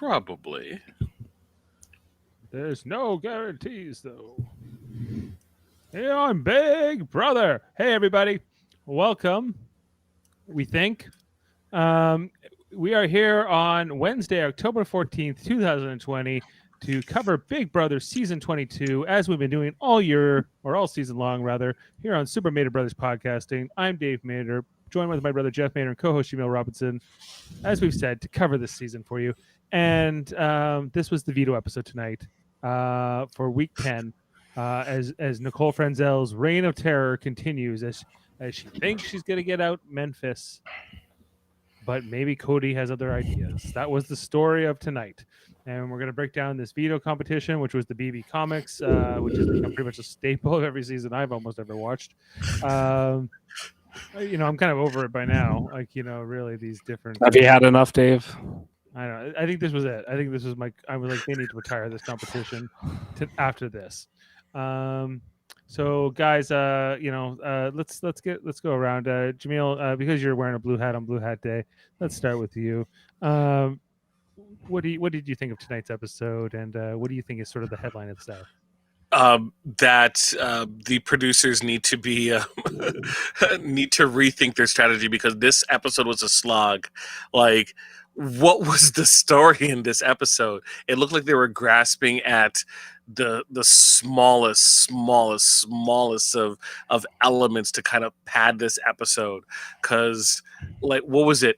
Probably. There's no guarantees, though. Hey, I'm Big Brother. Hey, everybody. Welcome, we think. Um, we are here on Wednesday, October 14th, 2020, to cover Big Brother Season 22, as we've been doing all year, or all season long, rather, here on Super Mater Brothers Podcasting. I'm Dave Mater, joined with my brother Jeff Mater and co-host Jaemeel Robinson, as we've said, to cover this season for you. And this was the veto episode tonight for week 10, as Nicole Frenzel's reign of terror continues as she thinks she's going to get out Memphis, but maybe Cody has other ideas. That was the story of tonight. And we're going to break down this veto competition, which was the BB Comics, which has become pretty much a staple of every season I've almost ever watched. I'm kind of over it by now. Really these different. Have you had enough, Dave? I don't know. I think this was it. I think this was I was like, they need to retire this competition after this. So guys, let's go around. Jaemeel, because you're wearing a blue hat on Blue Hat Day, let's start with you. What did you think of tonight's episode, and what do you think is sort of the headline itself? That the producers need to be need to rethink their strategy, because this episode was a slog. Like, what was the story in this episode? It looked like they were grasping at the smallest of elements to kind of pad this episode. Because, like, what was it?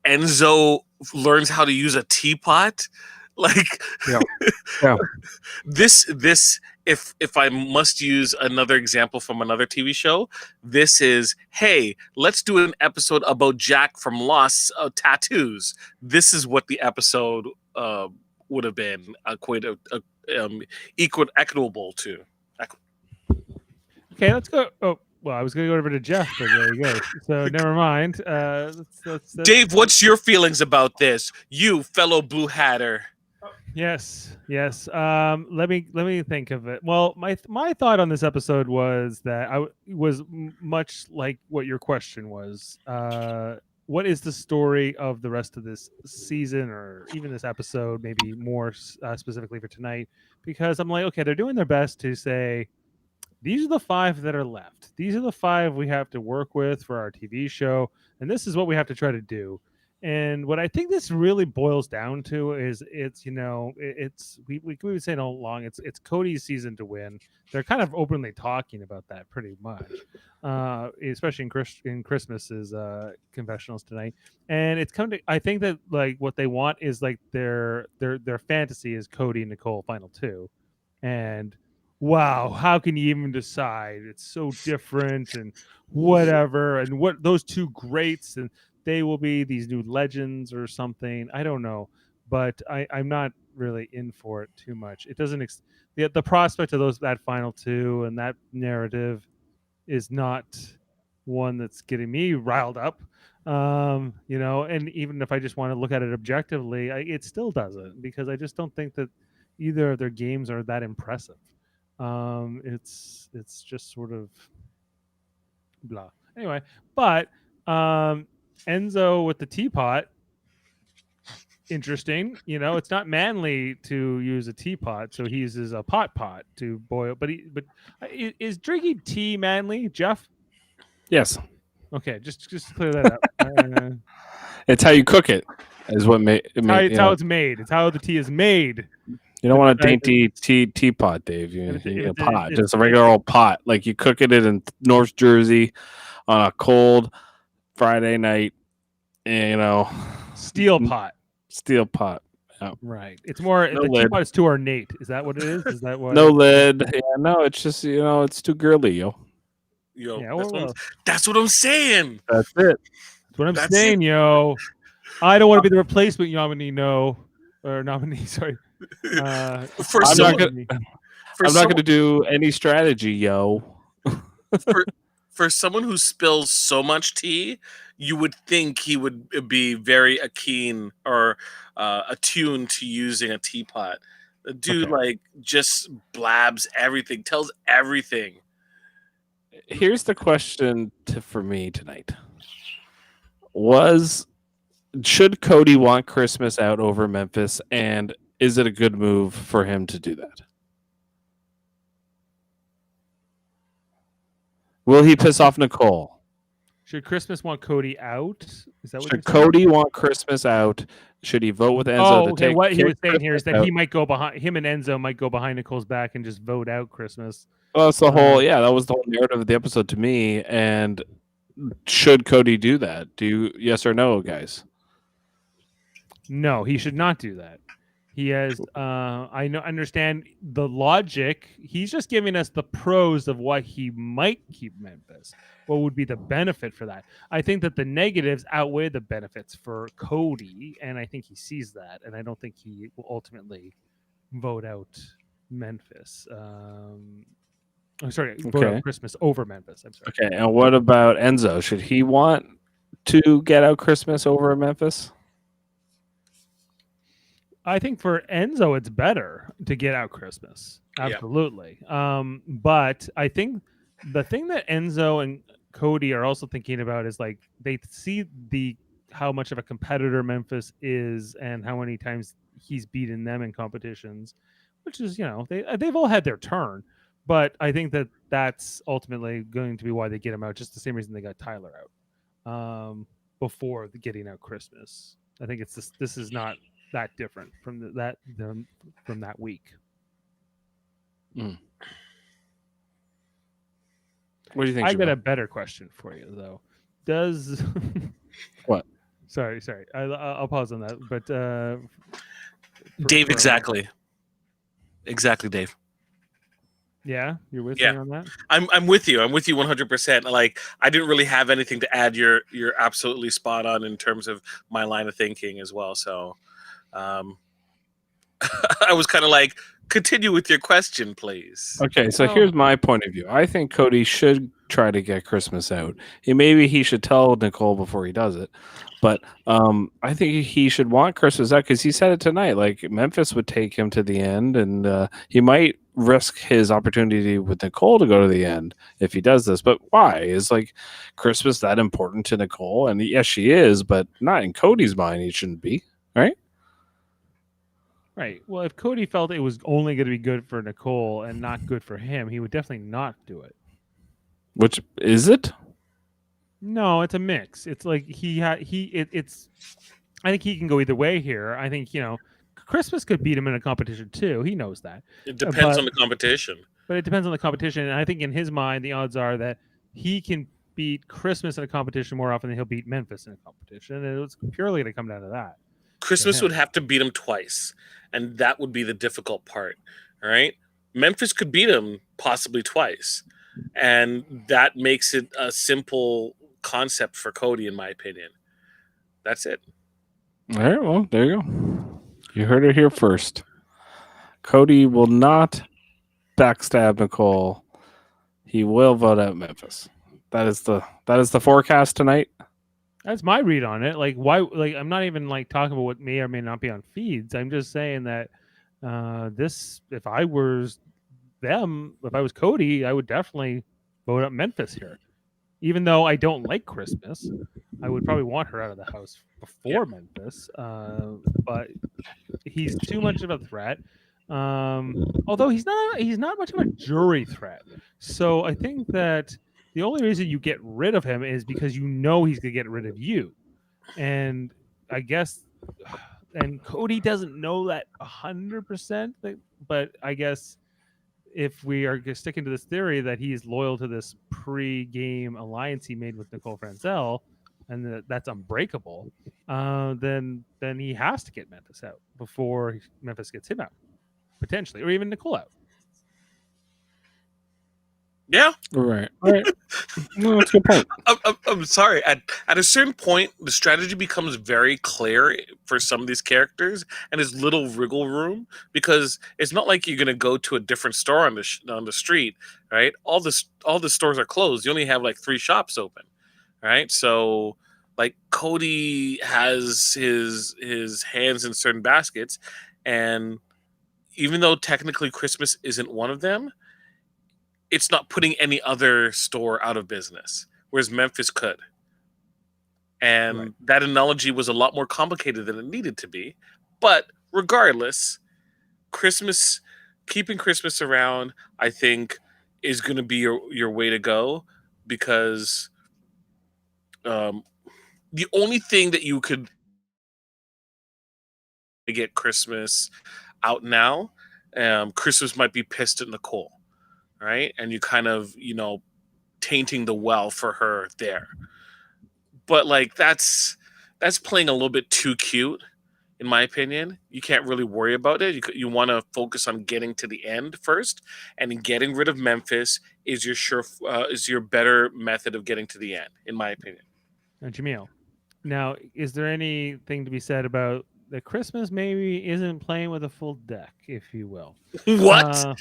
Enzo learns how to use a teapot. Like, yeah. This if I must use another example from another TV show, this is, hey, let's do an episode about Jack from Lost tattoos. This is what the episode would have been equitable to. Okay, let's go. Oh, well, I was going to go over to Jeff, but there you go. So never mind. Let's Dave, what's your feelings about this, you fellow Blue Hatter? Yes. Let me think of it. Well, my thought on this episode was that was much like what your question was. What is the story of the rest of this season, or even this episode, maybe more specifically for tonight? Because I'm like, okay, they're doing their best to say, these are the 5 that are left. These are the 5 we have to work with for our TV show, and this is what we have to try to do. And what I think this really boils down to is we've been saying all along, it's Cody's season to win. They're kind of openly talking about that pretty much, especially in Christmas's confessionals tonight. And it's come to, I think that, like, what they want is, like, their fantasy is Cody and Nicole final 2, and wow, how can you even decide? It's so different and whatever, and what those 2 greats, and they will be these new legends or something. I don't know, but I'm not really in for it too much. It doesn't the prospect of that final 2 and that narrative is not one that's getting me riled up. And even if I just want to look at it objectively, it still doesn't, because I just don't think that either of their games are that impressive. It's just sort of blah. Anyway, but Enzo with the teapot, interesting. It's not manly to use a teapot, so he uses a pot to boil. But is drinking tea manly, Jeff? Yes. Okay, just clear that up. It's how you cook it. Is what it's how it's made. It's how the tea is made. You don't want a dainty teapot, Dave. You need a pot, just a regular old pot. Like you cook it in North Jersey on a cold Friday night. Steel pot. Yeah. Right. It's more no the lid. Teapot is too ornate. Is that what it is? Is that what? No lid. Yeah, no, it's just it's too girly, yo. Yeah, that's what I'm saying. That's it. That's what I'm saying, yo. I don't want to be the replacement nominee. Sorry. I'm not going to do any strategy, yo. For someone who spills so much tea, you would think he would be very keen or attuned to using a teapot. The dude just blabs everything, tells everything. Here's the question for me tonight. Was should Cody want Christmas out over Memphis, and is it a good move for him to do that? Will he piss off Nicole? Should Christmas want Cody out? Is that what Should you're saying? Cody want Christmas out? Should he vote with Enzo Oh, to okay. take? What he was saying here is Christmas that out? he might go behind him and Enzo might go behind Nicole's back and just vote out Christmas. Well, that's the whole. Yeah, that was the whole narrative of the episode to me. And should Cody do that? Yes or no, guys? No, he should not do that. He has. Understand the logic. He's just giving us the pros of why he might keep Memphis. What would be the benefit for that? I think that the negatives outweigh the benefits for Cody, and I think he sees that. And I don't think he will ultimately vote out Memphis. Vote out Christmas over Memphis. I'm sorry. Okay, and what about Enzo? Should he want to get out Christmas over Memphis? I think for Enzo, it's better to get out Christmas. Absolutely. Yeah. But I think the thing that Enzo and Cody are also thinking about is like they see how much of a competitor Memphis is and how many times he's beaten them in competitions, which is, they've all had their turn. But I think that that's ultimately going to be why they get him out, just the same reason they got Tyler out before getting out Christmas. I think it's this is not that different from from that week. Mm. What do you think? I got a better question for you though. Does what? Sorry. I'll pause on that. But Dave, exactly, Dave. Yeah, you're with me on that. I'm with you. I'm with you 100%. Like, I didn't really have anything to add. You're absolutely spot on in terms of my line of thinking as well. So, I was kind of like, continue with your question, please. Okay, so here's my point of view. I think Cody should try to get Christmas out. Maybe he should tell Nicole before he does it. But I think he should want Christmas out because he said it tonight. Like, Memphis would take him to the end, and he might risk his opportunity with Nicole to go to the end if he does this. But why? Is like Christmas that important to Nicole? And yes, she is, but not in Cody's mind. He shouldn't be, right? Right. Well, if Cody felt it was only going to be good for Nicole and not good for him, he would definitely not do it. Which is it? No, it's a mix. It's like it's. I think he can go either way here. I think Christmas could beat him in a competition too. He knows that. It depends on the competition. But it depends on the competition, and I think in his mind, the odds are that he can beat Christmas in a competition more often than he'll beat Memphis in a competition, and it's purely going to come down to that. Christmas would have to beat him twice, and that would be the difficult part. All right, Memphis could beat him possibly twice, and that makes it a simple concept for Cody, in my opinion. That's it. All right, well, there you go. You heard it here first. Cody will not backstab Nicole. He will vote out Memphis. That is the forecast tonight. That's my read on it. Like, why? Like, I'm not even like talking about what may or may not be on feeds. I'm just saying that if I was Cody, I would definitely vote up Memphis here. Even though I don't like Christmas, I would probably want her out of the house before Memphis. But he's too much of a threat. Although he's not much of a jury threat. So I think that the only reason you get rid of him is because he's gonna get rid of you. And I guess, and Cody doesn't know that 100%, but I guess if we are sticking to this theory that he's loyal to this pre-game alliance he made with Nicole Franzel, and that's unbreakable, then he has to get Memphis out before Memphis gets him out, potentially, or even Nicole out. Yeah. Right. All right. No, that's a good point. I'm sorry. At a certain point, the strategy becomes very clear for some of these characters, and there's little wriggle room because it's not like you're going to go to a different store on the street, right? All the stores are closed. You only have like 3 shops open, right? So, like, Cody has his hands in certain baskets, and even though technically Christmas isn't one of them, it's not putting any other store out of business, whereas Memphis could. and Right. that analogy was a lot more complicated than it needed to be. But regardless, Christmas, keeping Christmas around, I think, is going to be your way to go, because um, the only thing that you could get Christmas out now, Christmas might be pissed at Nicole, right? And you kind of, tainting the well for her there. But like that's playing a little bit too cute, in my opinion. You can't really worry about it. You want to focus on getting to the end first, and getting rid of Memphis is your better method of getting to the end, in my opinion. Jaemeel, now, is there anything to be said about that Christmas maybe isn't playing with a full deck, if you will? What?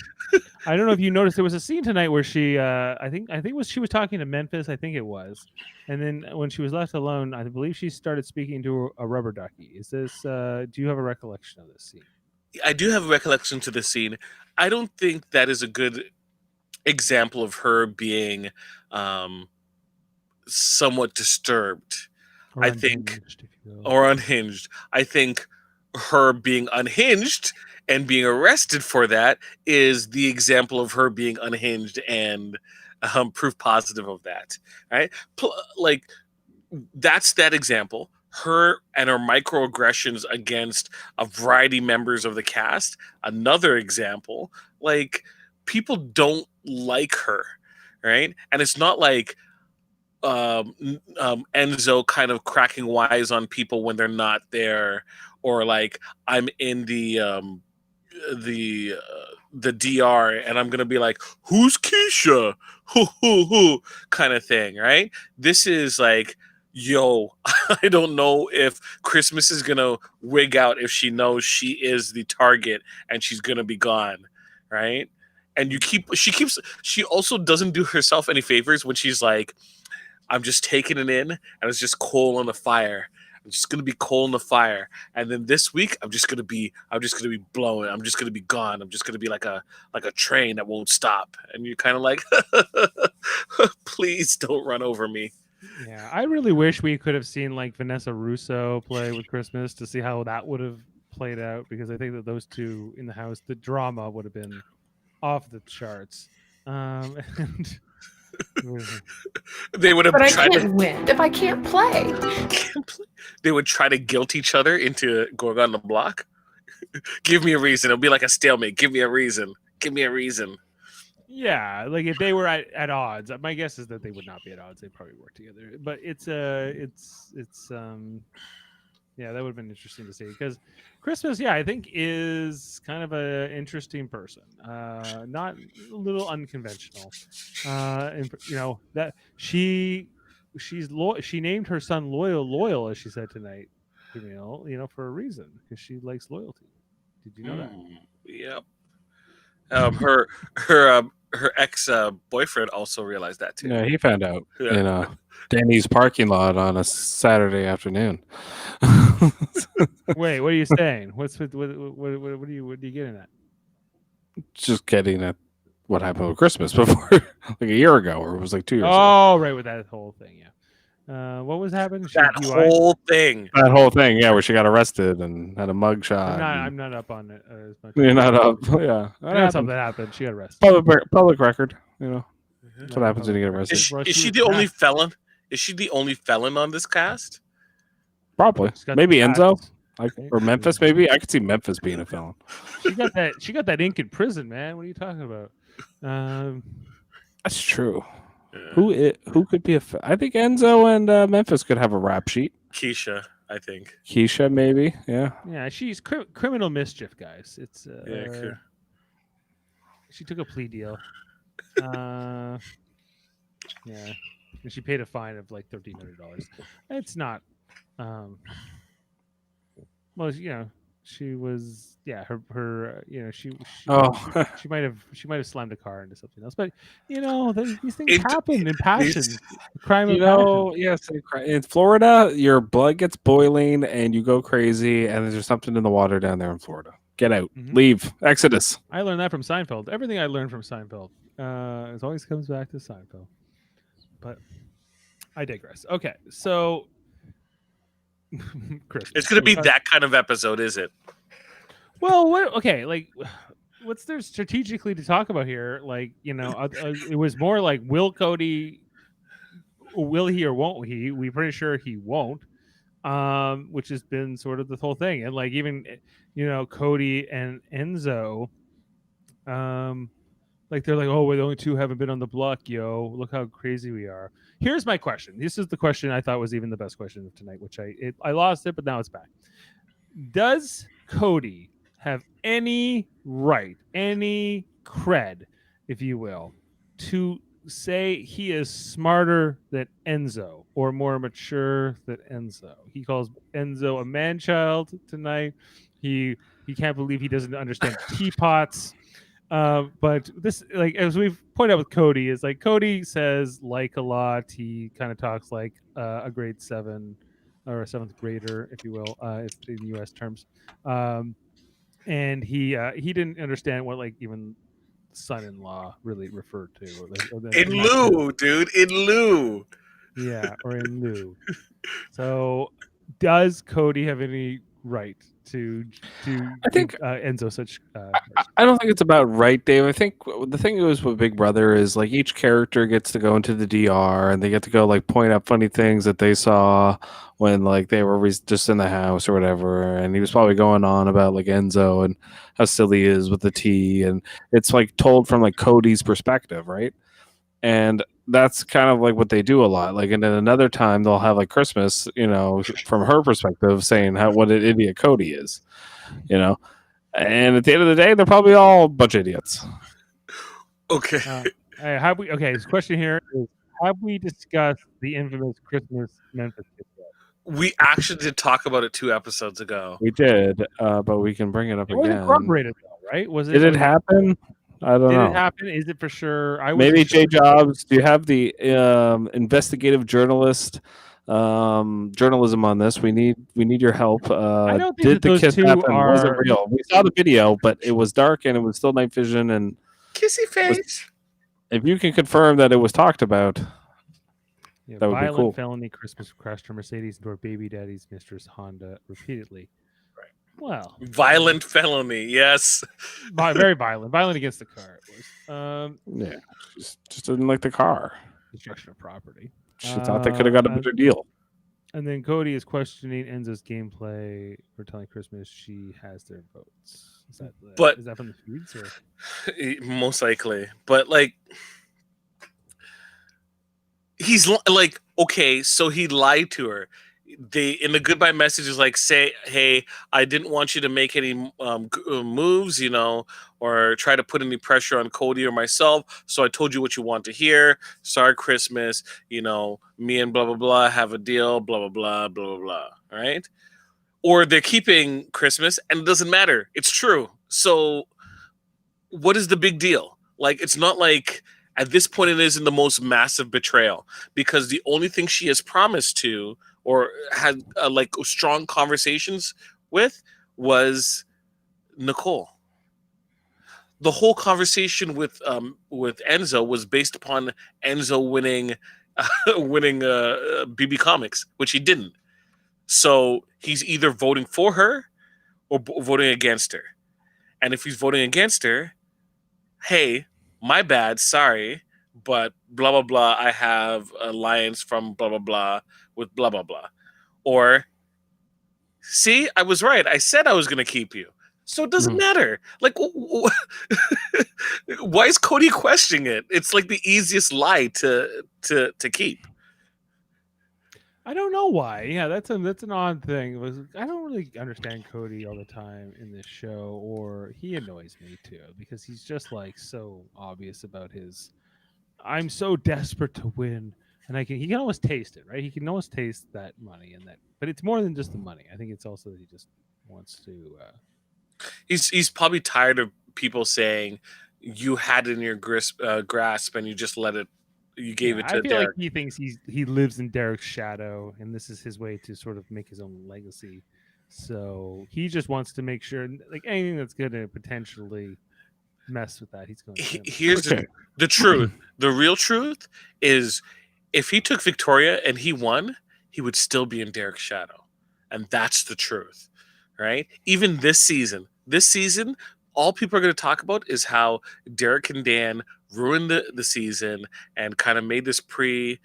I don't know if you noticed there was a scene tonight where she, she was talking to Memphis, I think it was, and then when she was left alone, I believe she started speaking to a rubber ducky. Is this? Do you have a recollection of this scene? I do have a recollection to the scene. I don't think that is a good example of her being um, somewhat disturbed. Or I think, unhinged, if you will. or unhinged. I think her being unhinged and being arrested for that is the example of her being unhinged and proof positive of that. Right? Like, that's that example. Her and her microaggressions against a variety members of the cast. Another example. Like, people don't like her, right? And it's not like Enzo kind of cracking wise on people when they're not there, or like I'm in the the DR and I'm gonna be like, "Who's Keisha?" Who kind of thing, right? This is like, yo, I don't know if Christmas is gonna wig out if she knows she is the target and she's gonna be gone, right? And she also doesn't do herself any favors when she's like, I'm just taking it in, and it's just coal on the fire. I'm just gonna be coal in the fire, and then this week I'm just gonna be blowing. I'm just gonna be gone. I'm just gonna be like a train that won't stop. And you're kind of like, please don't run over me. Yeah, I really wish we could have seen like Vanessa Russo play with Christmas to see how that would have played out, because I think that those two in the house, the drama would have been off the charts. And They would have But I tried to. can't win if I can't play. They would try to guilt each other into going on the block. Give me a reason. It'll be like a stalemate. Give me a reason. Give me a reason. yeah, like if they were at odds, my guess is that they would not be at odds. They'd probably work together. But yeah, that would have been interesting to see, because Christmas, yeah, I think is kind of an interesting person. Not a little unconventional. And that she named her son Loyal, as she said tonight, Jamil, for a reason, because she likes loyalty. Did you know that? Yep. Her ex boyfriend also realized that too. Yeah, he found out Yeah. in Danny's parking lot on a Saturday afternoon. Wait, what are you saying? What are you getting at? Just getting at what happened with Christmas before, like a year ago, or it was like 2 years ago. Oh, right, with that whole thing, yeah. What was happening? That whole thing. That whole thing, yeah, where she got arrested and had a mugshot. I'm not up on it as much. You're not up, yeah. That's something that happened. She got arrested. Public record, That's what happens when you get arrested. Is she the only felon? Is she the only felon on this cast? Probably, She's got maybe the Enzo, tats. or Memphis. Maybe I could see Memphis being a felon. She got that ink in prison, man. What are you talking about? That's true. Yeah. Who could be I think Enzo and Memphis could have a rap sheet. Keisha, I think. Keisha, maybe. Yeah. Yeah, she's criminal mischief, guys. It's Yeah, she took a plea deal. Yeah, and she paid a fine of like $1,300. It's not. Well, she was, yeah, her she might have slammed a car into something else, but these things happen in passion. Crime of passion. Yes, in Florida, your blood gets boiling and you go crazy, and there's something in the water down there in Florida. Get out, leave, Exodus. I learned that from Seinfeld. Everything I learned from Seinfeld, it always comes back to Seinfeld. But I digress. Okay, so Christmas. It's going to be that kind of episode, is it? Well, like, what's there strategically to talk about here? Like, it was more like, will Cody, will he or won't he? We're pretty sure he won't. Which has been sort of the whole thing, and like even Cody and Enzo, like they're like, oh, we're the only two haven't been on the block, yo. Look how crazy we are. Here's my question. This is the question I thought was even the best question of tonight, which I lost it, but now it's back. Does Cody have any right, any cred, if you will, to say he is smarter than Enzo or more mature than Enzo? He calls Enzo a man-child tonight. He can't believe he doesn't understand teapots. But this, like, as we've pointed out with Cody, is like Cody says like a lot. He kind of talks like a grade 7 or a 7th grader, if you will, if in U.S. terms. And he didn't understand what like even son-in-law really referred to. In lieu, dude. In lieu. Yeah, or in lieu. So, does Cody have any right to I think give Enzo such? I don't think it's about right, Dave. I think the thing is with Big Brother is like each character gets to go into the DR and they get to go like point out funny things that they saw when like they were just in the house or whatever. And he was probably going on about like Enzo and how silly he is with the tea, and it's like told from like Cody's perspective, right? And that's kind of like what they do a lot. Like, and then another time they'll have like Christmas, from her perspective, saying what an idiot Cody is, And at the end of the day, they're probably all a bunch of idiots. Okay. His question here is: have we discussed the infamous Christmas Memphis kiss yet? We actually did talk about it 2 episodes ago. We did, but we can bring it up It wasn't again. corroborated though, right? Did it happen? I don't know. Did it happen? Is it for sure? Maybe Jay Jobs. Do you have the investigative journalism on this? We need your help. I don't think did that the those kiss two happen? are. Was it real? We saw the video, but it was dark and it was still night vision. And kissy face. If you can confirm that it was talked about, Yeah, that would be cool. felony Christmas crashed her Mercedes into her baby daddy's mistress Honda repeatedly. Right. Well, violent felony, yes. Very violent against the car. It was. Yeah, she just didn't like the car. Destruction of property. She thought they could have got a better deal. And then Cody is questioning Enzo's gameplay for telling Christmas she has their votes. Is that from the feuds or? Most likely, but like. He's like, okay, so he lied to her. They in the goodbye message is like, say, hey, I didn't want you to make any moves, or try to put any pressure on Cody or myself. So I told you what you want to hear. Sorry, Christmas, me and blah, blah, blah have a deal, blah, blah, blah, blah, blah, blah. All right. Or they're keeping Christmas and it doesn't matter. It's true. So what is the big deal? Like, it's not like, at this point, it isn't the most massive betrayal because the only thing she has promised to or had like strong conversations with was Nicole. The whole conversation with Enzo was based upon Enzo winning BB Comics, which he didn't. So he's either voting for her or voting against her. And if he's voting against her, hey, my bad, sorry, but blah, blah, blah, I have alliance from blah, blah, blah with blah, blah, blah. Or, see, I was right. I said I was going to keep you. So it doesn't matter. Like, why is Cody questioning it? It's like the easiest lie to keep. I don't know why. Yeah, that's an odd thing. I don't really understand Cody all the time in this show, or he annoys me too because he's just like so obvious about his. I'm so desperate to win, and he can almost taste it, right? He can almost taste that money and that, but it's more than just the money. I think it's also that he just wants to. He's probably tired of people saying you had it in your grasp and you just let it. You gave it to Derek. I feel like he thinks he lives in Derek's shadow, and this is his way to sort of make his own legacy. So he just wants to make sure, like anything that's going to potentially mess with that, he's going to. Here's the truth. The real truth is, if he took Victoria and he won, he would still be in Derek's shadow. and that's the truth, right? Even this season, all people are going to talk about is how Derek and Dan ruined the season and kind of made this pre-game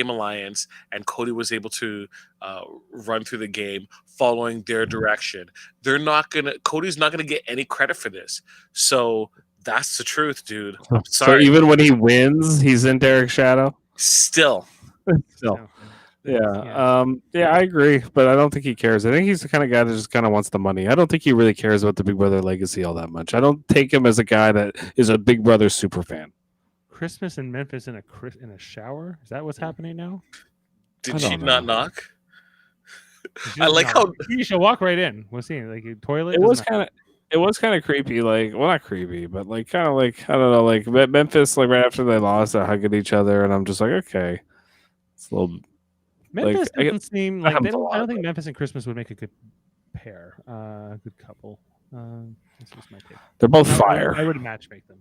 alliance, and Cody was able to run through the game following their direction. Cody's not gonna get any credit for this. So that's the truth, dude. I'm So sorry. even when he wins, he's in Derek's shadow. Still, Still. So, Yeah, I agree, but I don't think he cares. I think he's the kind of guy that just kind of wants the money. I don't think he really cares about the Big Brother legacy all that much. I don't take him as a guy that is a Big Brother super fan. Christmas in Memphis in a shower. Is that what's happening now? did I she don't not know. knock? She I doesn't like know. how You should walk right in. What's he like? A toilet? It Doesn't was matter. kind of creepy. Like, well, not creepy, but like kind of like I don't know. Like Memphis, like right after they lost, they're hugging each other, and I'm just like, okay, it's a little Memphis I get- doesn't seem that like they happens a don't. I lot, don't think Memphis and Christmas would make a good pair. Good couple. That's just my take. they're both I fire. would match make them.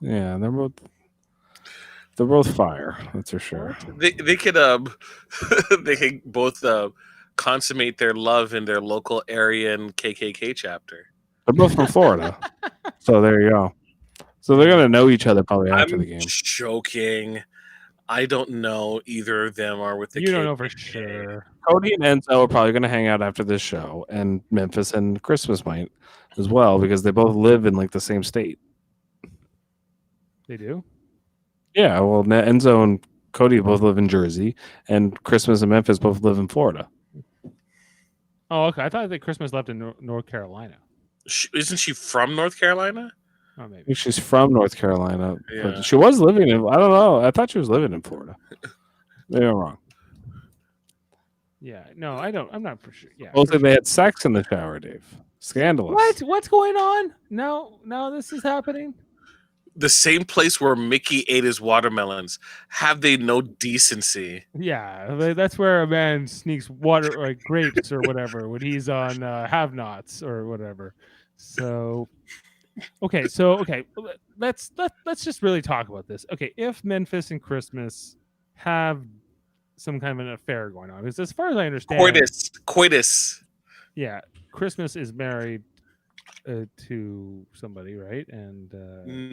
Yeah, they're both fire. That's for sure. they could they could both consummate their love in their local Aryan KKK chapter. They're both from Florida, so there you go. So they're gonna know each other probably after the game. Joking. I don't know either of them are with the You don't know KKK. for sure. Cody and Enzo are probably going to hang out after this show, and Memphis and Christmas might as well because they both live in like the same state. They do. Yeah, well, Enzo and Cody both live in Jersey, and Christmas and Memphis both live in Florida. Oh, okay. I thought that Christmas left in North Carolina. Isn't she from North Carolina? Oh, I maybe. think she's from North Carolina, Yeah. but she was living in. I don't know. I thought she was living in Florida. Maybe I'm wrong. Yeah. No, I don't. I'm not for sure. Yeah. Both for of they had sex in the shower, Dave. Scandalous. What? What's going on? No, this is happening. The same place where Mickey ate his watermelons. Have they no decency? Yeah, that's where a man sneaks water like grapes or whatever when he's on have-nots or whatever. So, okay, let's just really talk about this. Okay, if Memphis and Christmas have some kind of an affair going on, because as far as I understand, Coitus. yeah, Christmas is married to somebody, right? And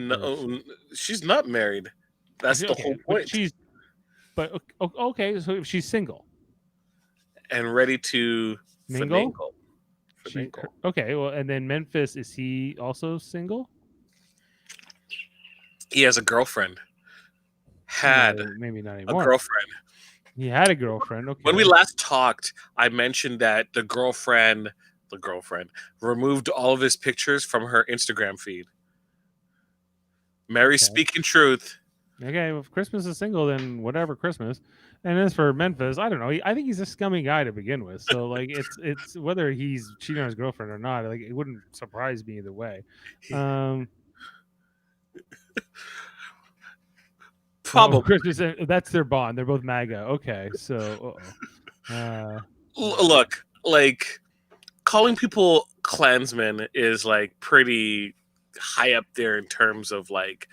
No, she's not married. That's the whole point. Okay. So if she's single, And ready to mingle. finagle. Okay, well, and then Memphis, is he also single? He has a girlfriend. Had No, maybe not a anymore. girlfriend. He had a girlfriend. Okay. When we last talked, I mentioned that the girlfriend removed all of his pictures from her Instagram feed. Mary's speaking truth. Okay, well, if Christmas is single, then whatever Christmas. And as for Memphis, I don't know. I think he's a scummy guy to begin with. So like, it's whether he's cheating on his girlfriend or not. Like, it wouldn't surprise me either way. Probably. Christmas. That's their bond. They're both MAGA. Okay, so Look, like calling people Klansmen is like pretty high up there in terms of like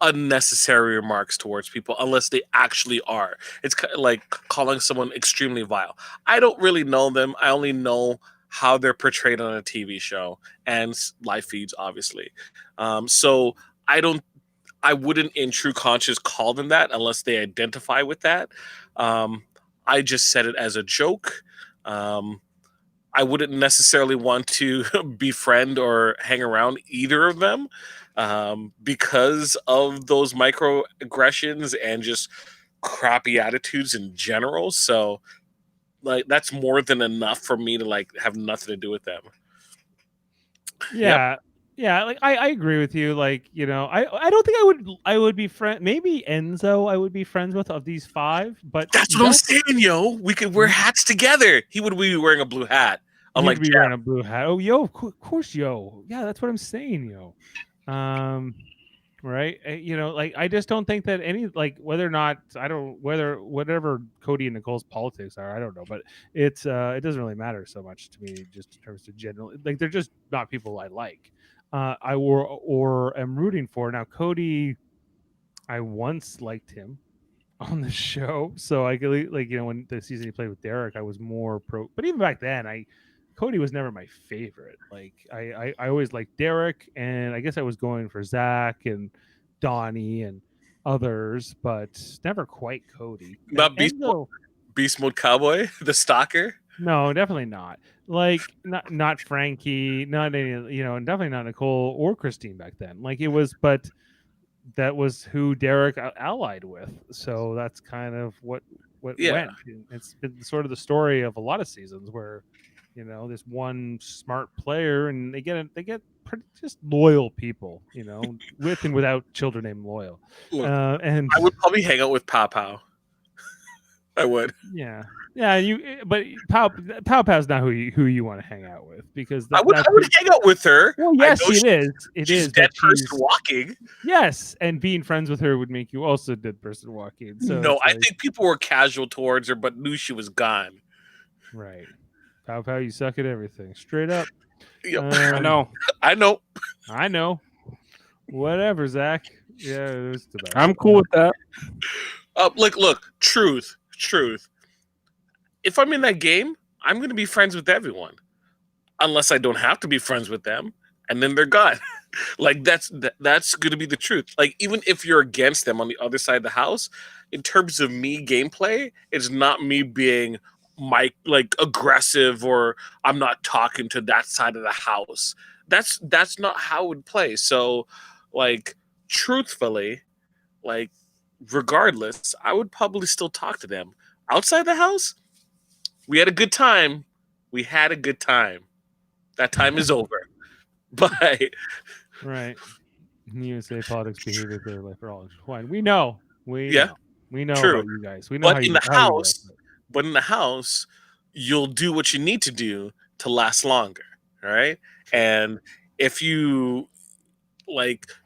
unnecessary remarks towards people, unless they actually are. It's like calling someone extremely vile. I don't really know them. I only know how they're portrayed on a TV show and live feeds, obviously. So I wouldn't in true conscience call them that unless they identify with that. I just said it as a joke. I wouldn't necessarily want to befriend or hang around either of them because of those microaggressions and just crappy attitudes in general. So, like, that's more than enough for me to like have nothing to do with them. yeah. Yeah, like I agree with you. Like, you know, I don't think I would be friend. Maybe Enzo I would be friends with of these five, but That's what I'm saying, yo. We could wear hats together. He would be wearing a blue hat. Unlike He'd be wearing a blue hat. Oh, yo, of course, yo. Yeah, that's what I'm saying, yo. Right? You know, like I just don't think that any like whether or not whatever Cody and Nicole's politics are, I don't know, but it doesn't really matter so much to me just in terms of general. Like they're just not people I like. I or am rooting for. Now Cody, I once liked him. on the show, so I could when the season he played with Derek, I was more pro. But even back then, Cody was never my favorite. Like I always liked Derek, and I guess I was going for Zach and Donnie and others, but never quite Cody. Not And Beast Enzo, Mode Cowboy, the stalker. no, definitely not. Like not Frankie, not any, and definitely not Nicole or Christine back then. Like it was, but that was who Derek allied with. So that's kind of what Yeah. went. And it's been sort of the story of a lot of seasons where, this one smart player and they get pretty just loyal people, with and without children named Loyal. Look, And I would probably hang out with Pow Pow. I would. yeah. Yeah, but Pow Pow's not who you want to hang out with because I would hang out with her. well, I yes, know it is. It she's is a dead but person she's- walking. Yes, and being friends with her would make you also a dead person walking. So No, it's I like- think people were casual towards her, but knew she was gone. right. Pow Pow, you suck at everything. Straight up. Yep. I know. I know. I know. Whatever, Zach. Yeah, it was the best. I'm cool with that. Look, truth. If I'm in that game, I'm going to be friends with everyone, unless I don't have to be friends with them, and then they're gone. Like that's going to be the truth. Like even if you're against them on the other side of the house, in terms of me gameplay, it's not me being aggressive or I'm not talking to that side of the house. That's not how it would play. So, like truthfully, like regardless, I would probably still talk to them outside the house. We had a good time. That time is over. But Right. USA politics behavior their life for all fine. We know. We Yeah. know. We know True. about you guys. We know But how in you the how you house- like it. but in the house, you'll do what you need to do to last longer. All right. And if you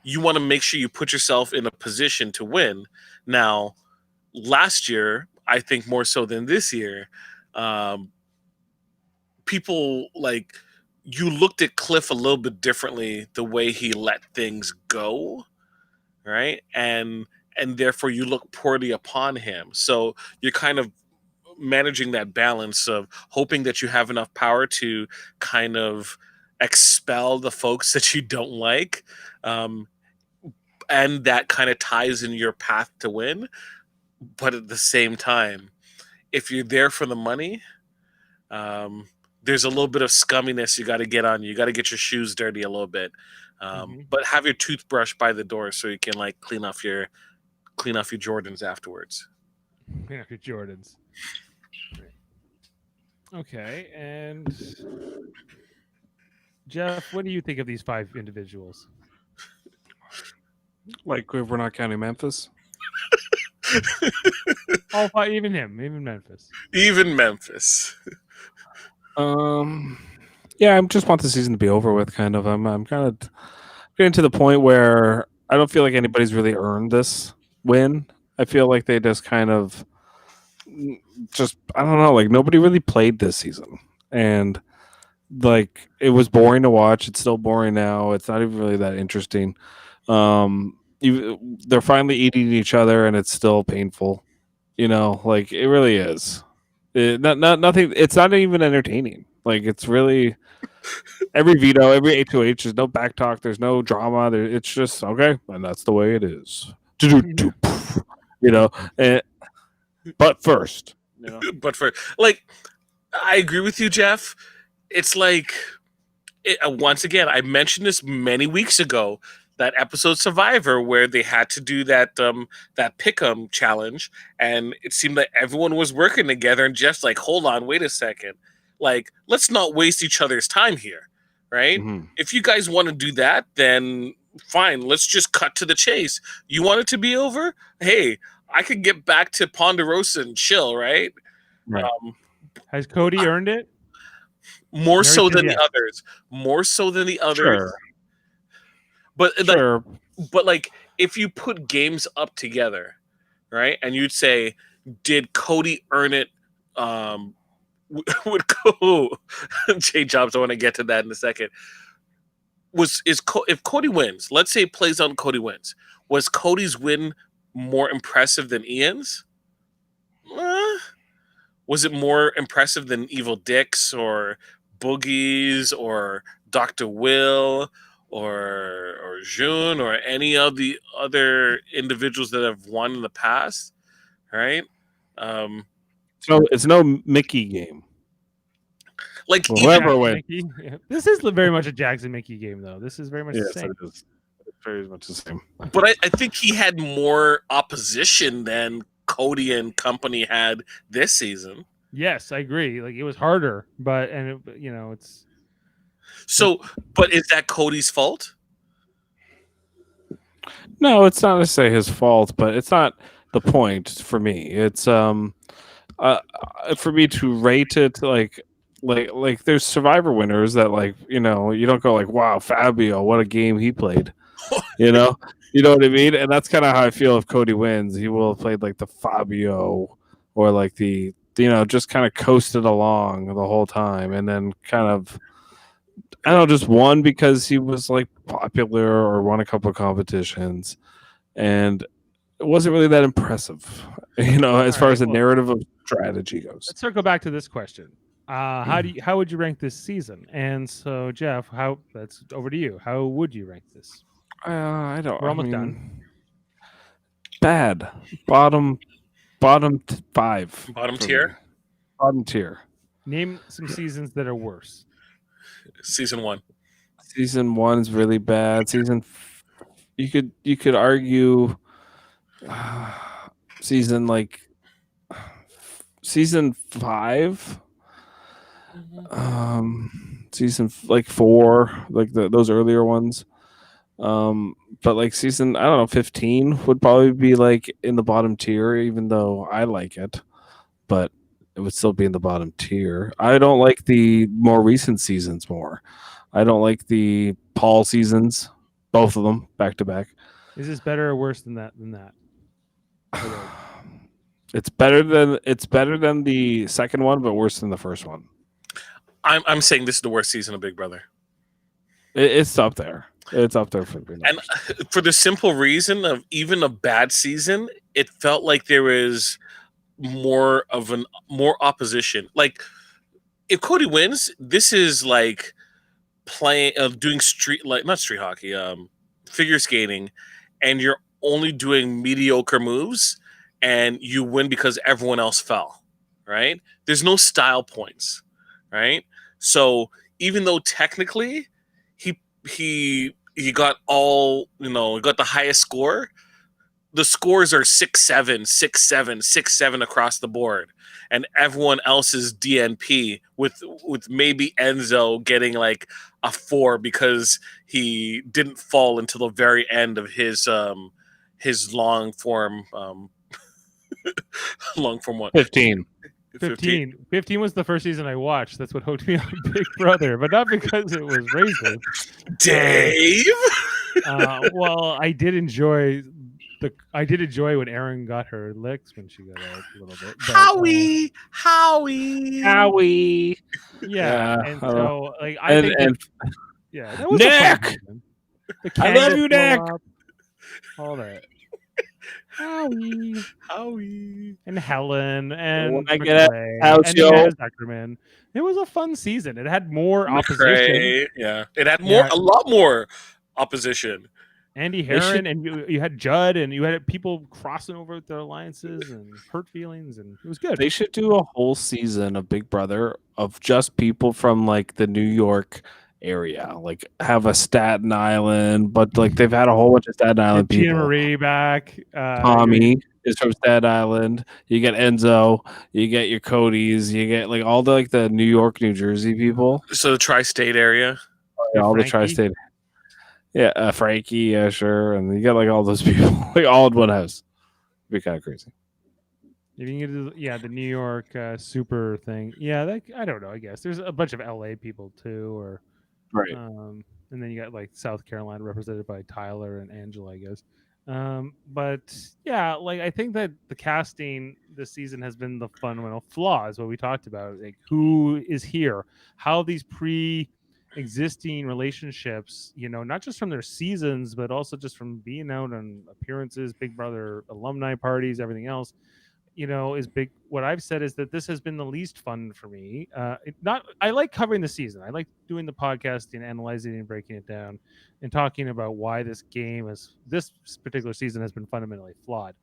you want to make sure you put yourself in a position to win. Now, last year, I think more so than this year, people you looked at Cliff a little bit differently the way he let things go, right? And therefore you look poorly upon him. So you're kind of managing that balance of hoping that you have enough power to kind of expel the folks that you don't like, and that kind of ties in your path to win. But at the same time, if you're there for the money, there's a little bit of scumminess you got to get on you. You got to get your shoes dirty a little bit, but have your toothbrush by the door so you can clean off your Jordans afterwards. Clean up your Jordans. Okay, and Jeff, what do you think of these 5 individuals? Like if we're not counting Memphis. All 5, even him, even Memphis. Even Memphis. Yeah, I just want the season to be over with. Kind of. I'm kind of getting to the point where I don't feel like anybody's really earned this win. I feel like they just kind of I don't know. Like nobody really played this season, and it was boring to watch. It's still boring now. It's not even really that interesting. They're finally eating each other, and it's still painful. It really is. Nothing. It's not even entertaining. It's really every veto, every H2H. There's no back talk. There's no drama. It's just okay, and that's the way it is. But first, But for I agree with you, Jeff. It's once again, I mentioned this many weeks ago. That episode Survivor where they had to do that pick'em challenge, and it seemed like everyone was working together, and Jeff's like, hold on, wait a second. Let's not waste each other's time here, right? Mhm. If you guys want to do that, then fine, let's just cut to the chase. You want it to be over? Hey, I could get back to Ponderosa and chill, right? Right. Has Cody earned it? More so said than yes. the others. More so than the others. Sure. But Sure. But if you put games up together, right, and you'd say, did Cody earn it? Would go Jay Jobs. I want to get to that in a second. If Cody wins, let's say plays on Cody wins, was Cody's win more impressive than Ian's? Was it more impressive than Evil Dix or Boogie's or Dr. Will or June or any of the other individuals that have won in the past? Right? Um, So it's no Mickey game. like Well, even whoever wins. Mickey. Yeah. This is very much a Jackson Mickey game, though. This is very much the Yes, same. it is. It's very much the same. but I think he had more opposition than Cody and company had this season. Yes, I agree. Like, it was harder, but it's So, but is that Cody's fault? No, it's not necessarily his fault, but it's not the point for me. It's for me to rate it like there's Survivor winners that you don't go like, wow, Fabio, what a game he played. you know what I mean? And that's kind of how I feel if Cody wins. He will have played like the Fabio or like the just kind of coasted along the whole time, and then kind of I don't know, just won because he was like popular or won a couple of competitions, and it wasn't really that impressive, as far right, as the well, narrative of strategy goes. let's circle back to this question. How would you rank this season? And so, Jeff, that's over to you. How would you rank this? I don't. We're I almost mean, done. Bad. Bottom 5. Bottom for tier? me. Bottom tier. Name some seasons that are worse. Season 1. Season 1 is really bad. You could argue season 5, season 4, like those earlier ones. But like season, I don't know, 15 would probably be like in the bottom tier, even though I like it, but it would still be in the bottom tier. I don't like the more recent seasons more. I don't like the Paul seasons, both of them back to back. Is this better or worse than that? It's better than the second one, but worse than the first one. I'm saying this is the worst season of Big Brother. It's up there. It's up there for me. And for the simple reason of even a bad season, it felt like there was more opposition. Like if Cody wins, this is like doing not street hockey, figure skating, and you're only doing mediocre moves and you win because everyone else fell, right? There's no style points, right? So even though technically he got got the highest score, the scores are 6-7, 6-7, 6-7 across the board, and everyone else is DNP with maybe Enzo getting like a 4 because he didn't fall until the very end of his long form long form what 15. 15 was the first season I watched. That's what hooked me on Big Brother, but not because it was racist. Dave. Well, I did enjoy when Erin got her licks when she got out a little bit. But, Howie. Yeah, and so like I And- think and- that was a fun Nick! season. The I love Candace you, blow Nick! up, all that. Howie and Helen and When I get at McClay house, and yo. Naz Zuckerman. It was a fun season. It had more opposition. McCray, yeah, it had Yeah. a lot more opposition. Andy They should- Herron and you had Judd and you had people crossing over with their alliances and hurt feelings, and it was good. They should do a whole season of Big Brother of just people from like the New York area, like have a Staten Island, but like they've had a whole bunch of Staten Island Get Tina people. Marie back. Tommy is from Staten Island. You get Enzo. You get your Codys. You get like all the New York, New Jersey people. So the tri-state area. All the Frankie. tri-state. Yeah, Frankie, yeah, sure, and you get like all those people, like all in one house. It'd be kind of crazy. If you can get the New York super thing. Yeah, I don't know. I guess there's a bunch of LA people too, or Right. and then you got like South Carolina represented by Tyler and Angela, I guess. But yeah, like I think that the casting this season has been the fundamental flaw, is what we talked about. Like who is here, how these existing relationships, not just from their seasons, but also just from being out on appearances, Big Brother alumni parties, everything else, is big. What I've said is that this has been the least fun for me. I like covering the season. I like doing the podcast and analyzing and breaking it down and talking about why this particular season has been fundamentally flawed.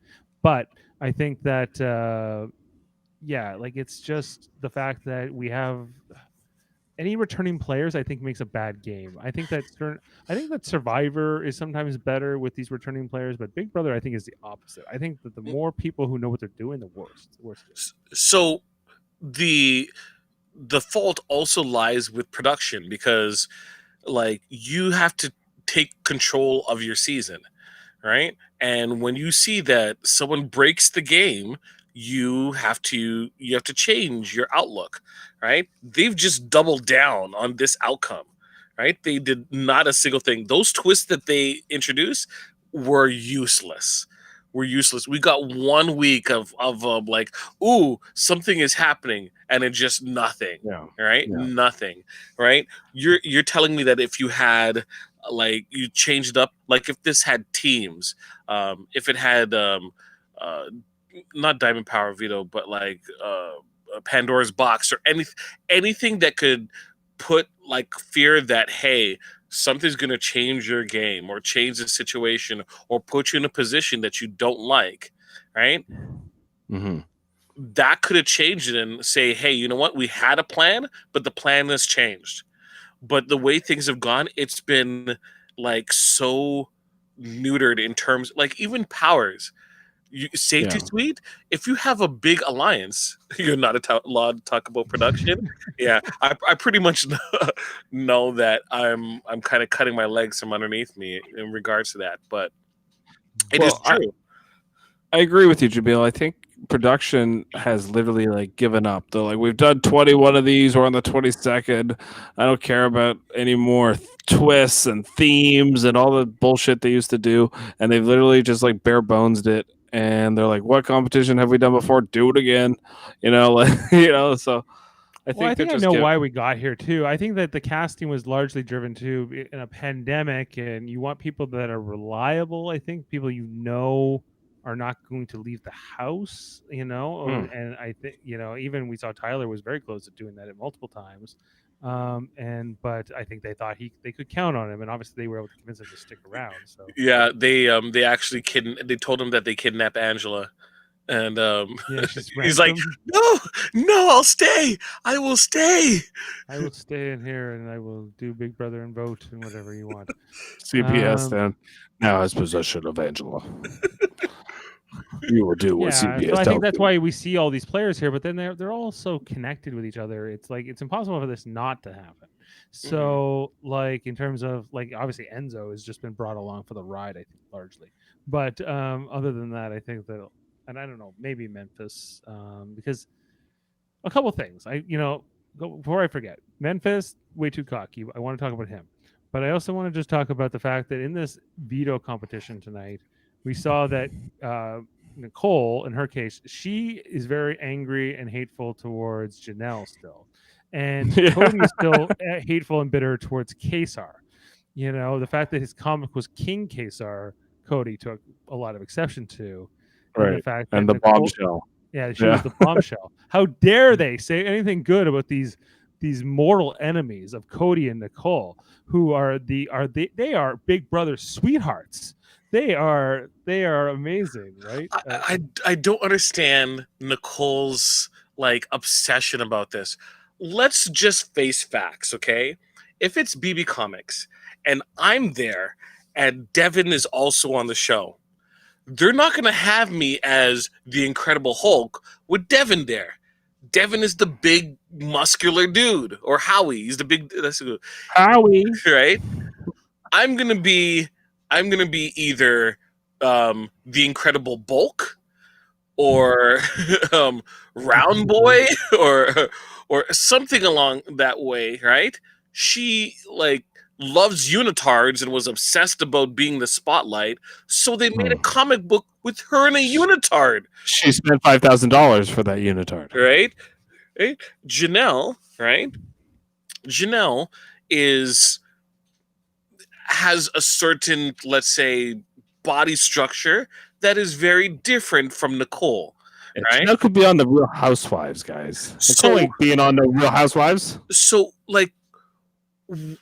But I think that, it's just the fact that we have any returning players, I think makes a bad game. I think that Survivor is sometimes better with these returning players, but Big Brother I think is the opposite. I think that the more people who know what they're doing, the worse it is. So the fault also lies with production, because like you have to take control of your season, right? And when you see that someone breaks the game, you have to change your outlook, right? They've just doubled down on this outcome, right? They did not a single thing. Those twists that they introduced were useless. We got 1 week of like, ooh, something is happening, and it just nothing. Yeah. Right? Yeah. Nothing. Right? You're telling me that if you had like you changed up, like if this had teams, if it had not Diamond Power Veto, but like Pandora's Box, or anything that could put like fear that, hey, something's going to change your game or change the situation or put you in a position that you don't like, right? Mm-hmm. That could have changed it and say, hey, you know what? We had a plan, but the plan has changed. But the way things have gone, it's been like so neutered in terms, like even powers. Safety suite, if you have a big alliance, you're not allowed to talk about production. Yeah, I pretty much know that I'm kind of cutting my legs from underneath me in regards to that, but it is true. I agree with you, Jaemeel. I think production has literally like given up. They're like, we've done 21 of these. We're on the 22nd. I don't care about any more twists and themes and all the bullshit they used to do. And they've literally just like bare bonesed it. And they're like, what competition have we done before? Do it again. So I think I know why we got here too. I think that the casting was largely driven to in a pandemic, and you want people that are reliable. I think people are not going to leave the house, and I think even we saw Tyler was very close to doing that at multiple times. But I think they thought they could count on him, and obviously they were able to convince him to stick around. So yeah, they actually they told him that they kidnapped Angela, and he's like, no, I'll stay. I will stay. I will stay in here, and I will do Big Brother and vote and whatever you want. CPS then now has possession of Angela. You will do what CPS so I think that's why we see all these players here, but then they're all so connected with each other. It's like it's impossible for this not to happen. So like in terms of like obviously Enzo has just been brought along for the ride, I think largely. But other than that, I think that, and I don't know, maybe Memphis, because a couple things. Before I forget, Memphis way too cocky. I want to talk about him, but I also want to just talk about the fact that in this veto competition tonight, we saw that Nicole, in her case, she is very angry and hateful towards Janelle still. And Cody is still hateful and bitter towards Kesar. The fact that his comic was King Kesar, Cody took a lot of exception to. Right. And the fact and that the bombshell. Yeah, she was the bombshell. How dare they say anything good about these mortal enemies of Cody and Nicole, who are they are Big Brother sweethearts. They are amazing, right? I don't understand Nicole's like obsession about this. Let's just face facts, okay? If it's BB Comics and I'm there and Devin is also on the show, they're not going to have me as the Incredible Hulk with Devin there. Devin is the big muscular dude, or Howie. He's the big Howie, right? I'm gonna be either the Incredible Bulk or Round Boy or something along that way, right? She like loves unitards and was obsessed about being the spotlight, so they made a comic book with her in a unitard. She spent $5,000 for that unitard, right? Janelle, right? Janelle has a certain, let's say, body structure that is very different from Nicole, Yeah, right? Chanel could be on the Real Housewives, guys. So- Nicole ain't being on the Real Housewives. So, like,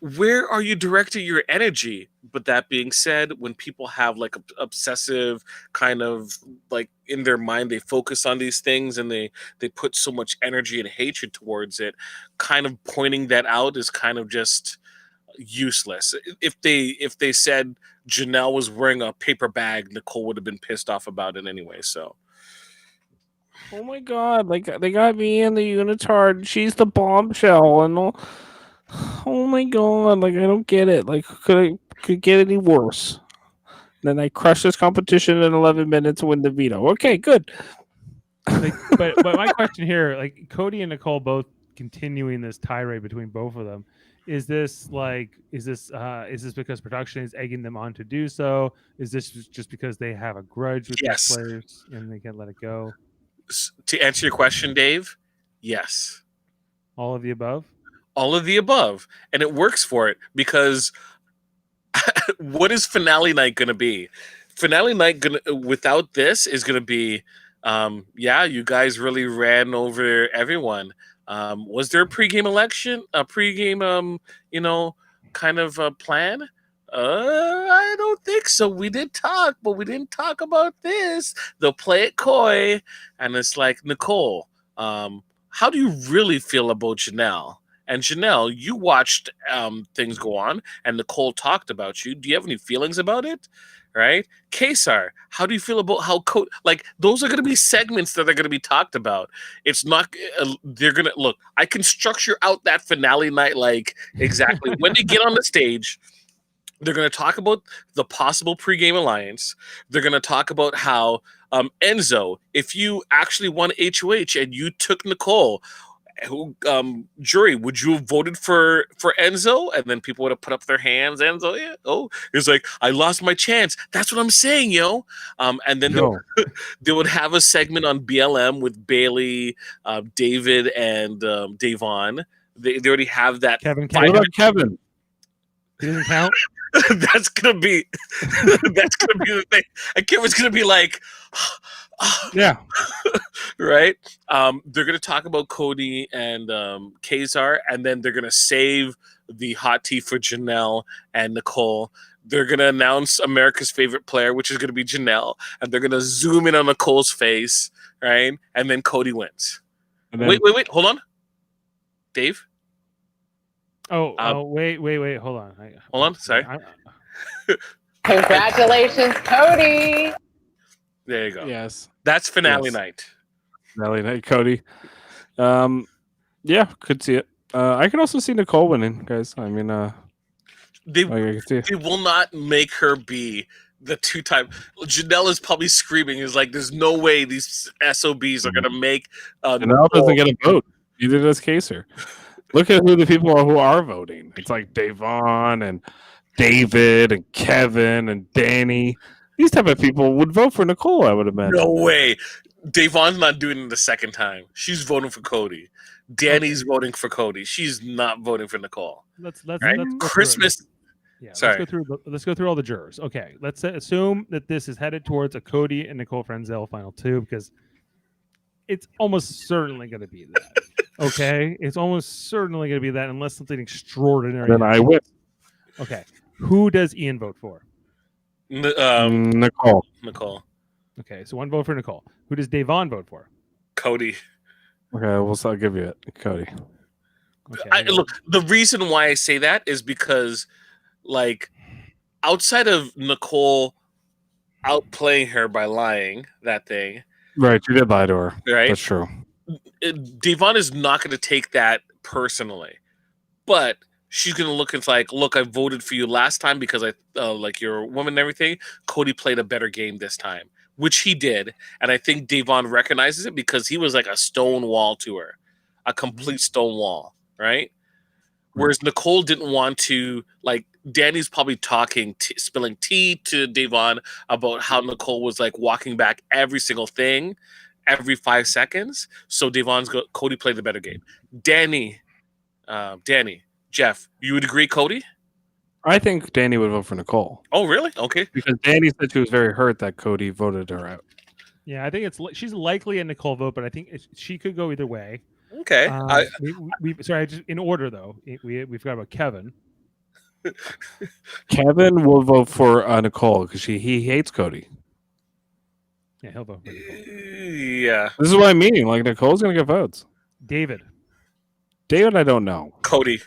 where are you directing your energy? But that being said, when people have like obsessive kind of like in their mind, they focus on these things and they put so much energy and hatred towards it. Kind of pointing that out is kind of just useless. If they said Janelle was wearing a paper bag, Nicole would have been pissed off about it anyway. So Oh my god! Like they got me in the unitard. She's the bombshell, and all. Oh my god! Like I don't get it. Like could it get any worse? Then I crush this competition in 11 minutes and win the veto. Okay, good. Like, but my question here, like Cody and Nicole both continuing this tirade between both of them, is this because production is egging them on to do so? Is this just because they have a grudge with Yes. these players and they can't let it go? to answer your question, Dave, yes. All of the above. All of the above. And it works for it because what is finale night going to be? Finale night without this is going to be, yeah, you guys really ran over everyone. Was there a pregame election? A pregame, kind of plan? I don't think so. We did talk, but we didn't talk about this. They'll play it coy, and it's like, Nicole, how do you really feel about Janelle? And Janelle, you watched things go on, and Nicole talked about you. Do you have any feelings about it? Right? Kesar, how do you feel about how like those are going to be segments that are going to be talked about. It's not they're going to look. I can structure out that finale night like exactly when they get on the stage. They're going to talk about the possible pregame alliance. They're going to talk about how Enzo, if you actually won HOH and you took Nicole, who jury, would you have voted for Enzo? And then people would have put up their hands. Enzo, yeah. Oh, it's like, I lost my chance. That's what I'm saying, yo. And then they would have a segment on BLM with Bailey, David, and Davon. They already have that. Kevin. What about Kevin? He doesn't count. That's gonna be the thing. And Kevin's gonna be like, Yeah. right? They're gonna talk about Cody and Kazar, and then they're gonna save the hot tea for Janelle and Nicole. They're gonna announce America's favorite player, which is gonna be Janelle, and they're gonna zoom in on Nicole's face, right? And then Cody wins. And then, Wait, hold on, Dave. Wait. Hold on. Hold on. Sorry. Congratulations, Cody. There you go. Yes. That's finale Yes. night. Finale night, Cody. Yeah, could see it. I can also see Nicole winning, guys. I mean, They I can see it. they will not make her be the two-time. Janelle is probably screaming. Is like, there's no way these SOBs are gonna make. Janelle doesn't get a vote. Neither does Kaser. Look at who the people are who are voting. It's like Davon and David and Kevin and Danny. These type of people would vote for Nicole, I would imagine. No way. Davon's not doing it the second time. She's voting for Cody. Danny's voting for Cody. She's not voting for Nicole. Let's Right? go through it. Christmas. Yeah, Sorry. let's go through all the jurors. Okay, let's assume that this is headed towards a Cody and Nicole Frenzel final two because it's almost certainly going to be that. Okay, it's almost certainly going to be that unless something extraordinary. Then I win. Okay, who does Ian vote for? Nicole. Nicole. Okay, so one vote for Nicole. Who does Davon vote for? Cody. Okay, I'll give you it, Cody. Okay, Look, the reason why I say that is because, like, outside of Nicole outplaying her by lying, that thing, Right, you did lie to her. right? That's true. Devon is not going to take that personally, but she's going to look and like, look, I voted for you last time because I like you're a woman and everything. Cody played a better game this time, which he did, and I think Devon recognizes it because he was like a stone wall to her, a complete stone wall, right? Whereas Nicole didn't want to, like, Danny's probably talking, spilling tea to Devon about how Nicole was like walking back every single thing every 5 seconds. So Cody played the better game. Danny, Jeff, you would agree, Cody? I think Danny would vote for Nicole Oh, really? Okay. because Danny said she was very hurt that Cody voted her out. Yeah, I think she's likely a Nicole vote, but I think she could go either way. Okay. Sorry, just in order though. We forgot about Kevin. Kevin will vote for Nicole because he hates Cody. Yeah, he'll vote for Nicole. Yeah. This is what I mean. Like Nicole's gonna get votes. David. David, I don't know. Cody.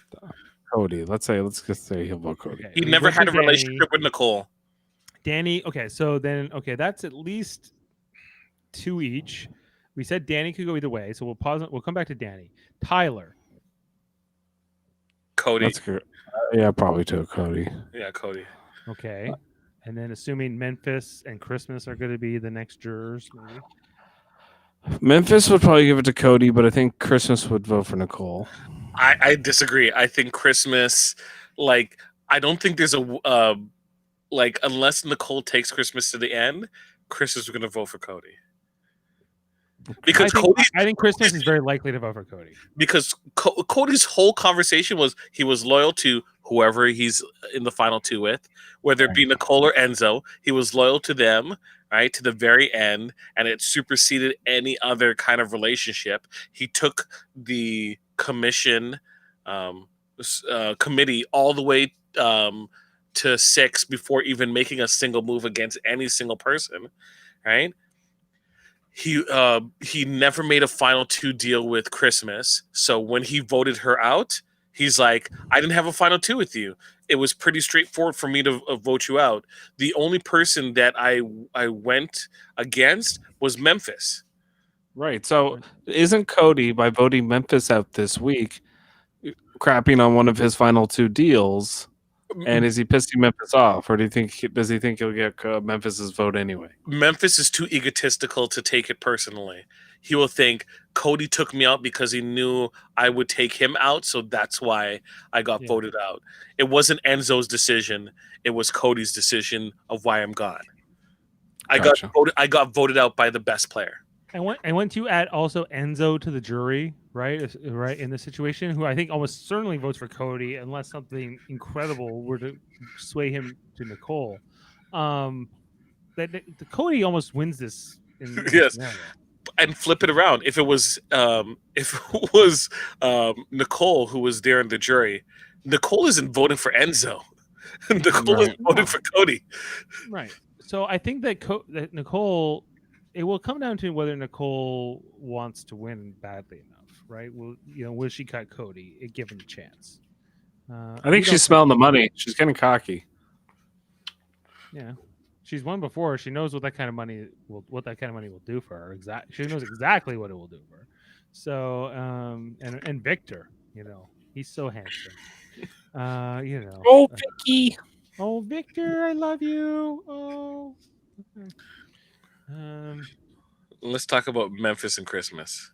Cody. Let's just say he'll vote Cody. Okay, He we never went had to a relationship with Nicole. Danny. Okay, so then that's at least 2 each. We said Danny could go either way, so we'll pause. We'll come back to Danny. Tyler. Cody. That's good. Yeah, probably too, Cody. Yeah, Cody. Okay. And then assuming Memphis and Christmas are going to be the next jurors, maybe. Memphis would probably give it to Cody, but I think Christmas would vote for Nicole. I disagree. I think Christmas, like, I don't think there's a unless Nicole takes Christmas to the end, Christmas is going to vote for Cody. Because I think Christmas is very likely to vote for Cody. Because Cody's whole conversation was he was loyal to whoever he's in the final 2 with, whether it be Nicole or Enzo. He was loyal to them, right, to the very end, and it superseded any other kind of relationship. He took the committee all the way to 6 before even making a single move against any single person, right? He never made a final 2 deal with Christmas. So when he voted her out, he's like, I didn't have a final 2 with you. It was pretty straightforward for me to vote you out. The only person that I went against was Memphis. Right. So isn't Cody, by voting Memphis out this week, crapping on one of his final 2 deals? And is he pissing Memphis off, or does he think he'll get Memphis's vote anyway? Memphis is too egotistical to take it personally. He will think Cody took me out because he knew I would take him out, so that's why I got voted out. It wasn't Enzo's decision; it was Cody's decision of why I'm gone. Gotcha. I got voted out by the best player. And once you add also Enzo to the jury, right, in this situation, who I think almost certainly votes for Cody, unless something incredible were to sway him to Nicole. The Cody almost wins this. Yes, and flip it around. If it was Nicole who was there in the jury, Nicole isn't voting for Enzo. Nicole is voting for Cody. Right. So I think that Nicole. It will come down to whether Nicole wants to win badly enough, right? Will she cut Cody given the chance? I think she's smelling the money. She's getting cocky. Yeah, she's won before. She knows what that kind of money will do for her. She knows exactly what it will do for her. So, and Victor, he's so handsome. Oh, Vicky. Oh, Victor, I love you. Oh. Okay. Let's talk about Memphis and Christmas.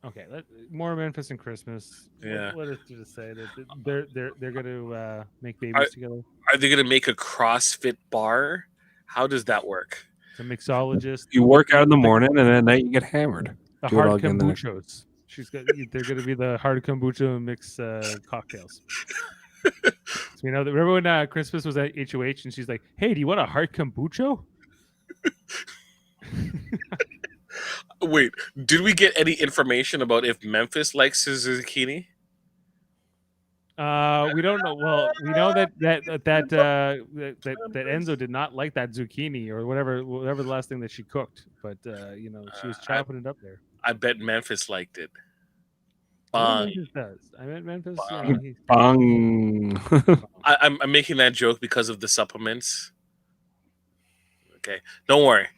Okay, more Memphis and Christmas. Yeah. What is to say that they're going to make babies together? Are they going to make a CrossFit bar? How does that work? The mixologist. You work out in the morning, and at night you get hammered. The hard kombuchos. They're going to be the hard kombucha mix cocktails. So remember when Christmas was at HOH, and she's like, "Hey, do you want a hard kombucha?" Wait, did we get any information about if Memphis likes his zucchini? We don't know. Well, we know that Enzo did not like that zucchini or whatever the last thing that she cooked, but she was chopping it up there. I bet Memphis liked it. Memphis does. I bet Memphis. Bang. I'm making that joke because of the supplements. Okay, don't worry.